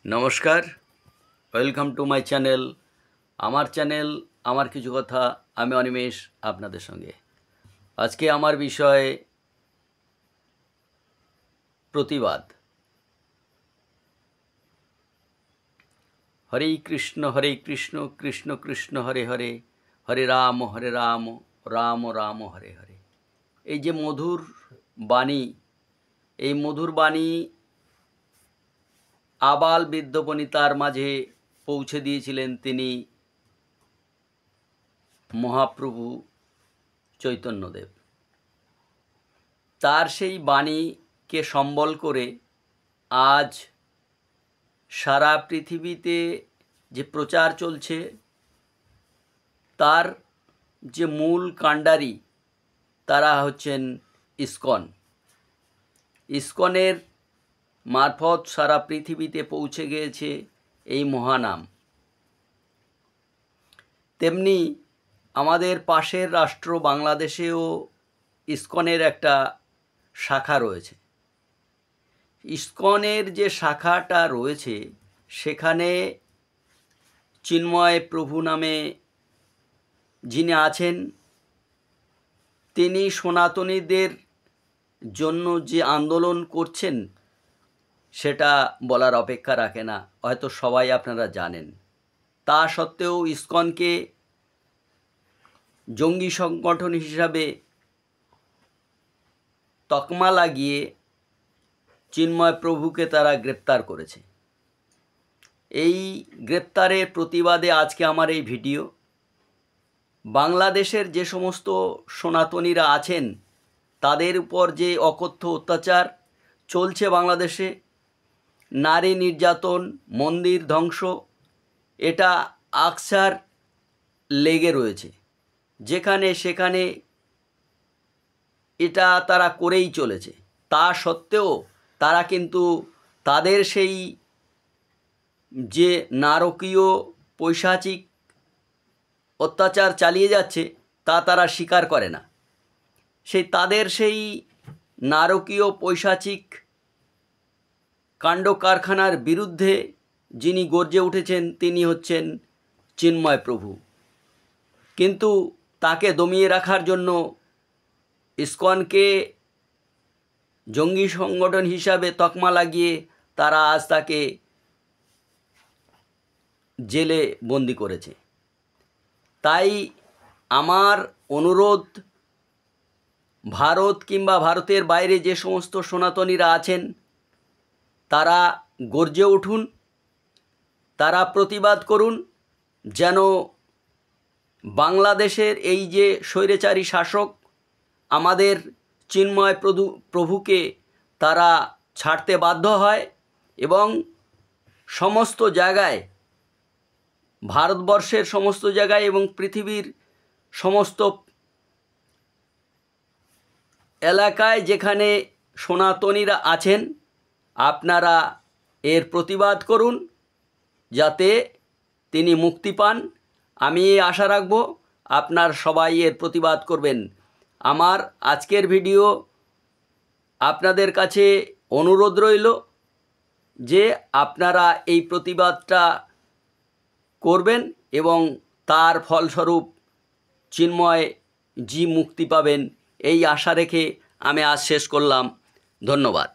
নমস্কার, welcome to my channel. আমার channel আমার কিছু কথা। আমি অনিমেষ আপনাদের সঙ্গে। আজকে আমার বিষয় প্রতিবাদ। হরে কৃষ্ণ কৃষ্ণ কৃষ্ণ হরে হরে, হরে রাম রাম রাম হরে হরে। এই যে মধুর বাণী, এই মধুর বাণী আবাল বৃদ্ধ বনিতার মাঝে পৌঁছে দিয়েছিলেন তিনি মহাপ্রভু চৈতন্যদেব। তার সেই বাণীকে সম্বল করে আজ সারা পৃথিবীতে যে প্রচার চলছে, তার যে মূল কাণ্ডারি তারা হচ্ছেন ইসকন। ইসকনের মারফত সারা পৃথিবীতে পৌঁছে গিয়েছে এই মহানাম। তেমনি আমাদের পাশের রাষ্ট্র বাংলাদেশেও ইসকনের একটা শাখা রয়েছে। ইসকনের যে শাখাটা রয়েছে সেখানে চিন্ময় প্রভু নামে যিনি আছেন, তিনি সনাতনীদের জন্য যে আন্দোলন করছেন সেটা বলার অপেক্ষা রাখে না, হয়তো সবাই আপনারা জানেন। তা সত্ত্বেও ইসকনকে জঙ্গি সংগঠন হিসাবে তকমা লাগিয়ে চিন্ময় প্রভুকে তারা গ্রেপ্তার করেছে। এই গ্রেপ্তারের প্রতিবাদে আজকে আমার এই ভিডিও। বাংলাদেশের যে সমস্ত সনাতনীরা আছেন তাদের উপর যে অকথ্য অত্যাচার চলছে বাংলাদেশে, নারী নির্যাতন, মন্দির ধ্বংস, এটা আকছার লেগে রয়েছে। যেখানে সেখানে এটা তারা করেই চলেছে। তা সত্ত্বেও তারা কিন্তু তাদের সেই যে নারকীয় পৈশাচিক অত্যাচার চালিয়ে যাচ্ছে তা তারা স্বীকার করে না। তাদের সেই নারকীয় পৈশাচিক কাণ্ড কারখানার বিরুদ্ধে যিনি গর্জে উঠেছেন তিনি হচ্ছেন চিন্ময় প্রভু। কিন্তু তাকে দমিয়ে রাখার জন্য ইসকনকে জঙ্গি সংগঠন হিসাবে তকমা লাগিয়ে তারা আজ তাকে জেলে বন্দি করেছে। তাই আমার অনুরোধ, ভারত কিংবা ভারতের বাইরে যে সমস্ত সনাতনীরা আছেন তারা গর্জে উঠুন, তারা প্রতিবাদ করুন, যেন বাংলাদেশের এই যে স্বৈরাচারী শাসক আমাদের চিন্ময় প্রভুকে তারা ছাড়তে বাধ্য হয় এবং সমস্ত জায়গায়, ভারতবর্ষের সমস্ত জায়গায় এবং পৃথিবীর সমস্ত এলাকায় যেখানে সনাতনীরা আছেন আপনারা এর প্রতিবাদ করুন যাতে তিনি মুক্তি পান। আমি আশা রাখব আপনার সবাই এর প্রতিবাদ করবেন। আমার আজকের ভিডিও আপনাদের কাছে অনুরোধ রইল যে আপনারা এই প্রতিবাদটা করবেন এবং তার ফলস্বরূপ চিন্ময় জি মুক্তি পাবেন, এই আশা রেখে আমি আজ শেষ করলাম। ধন্যবাদ।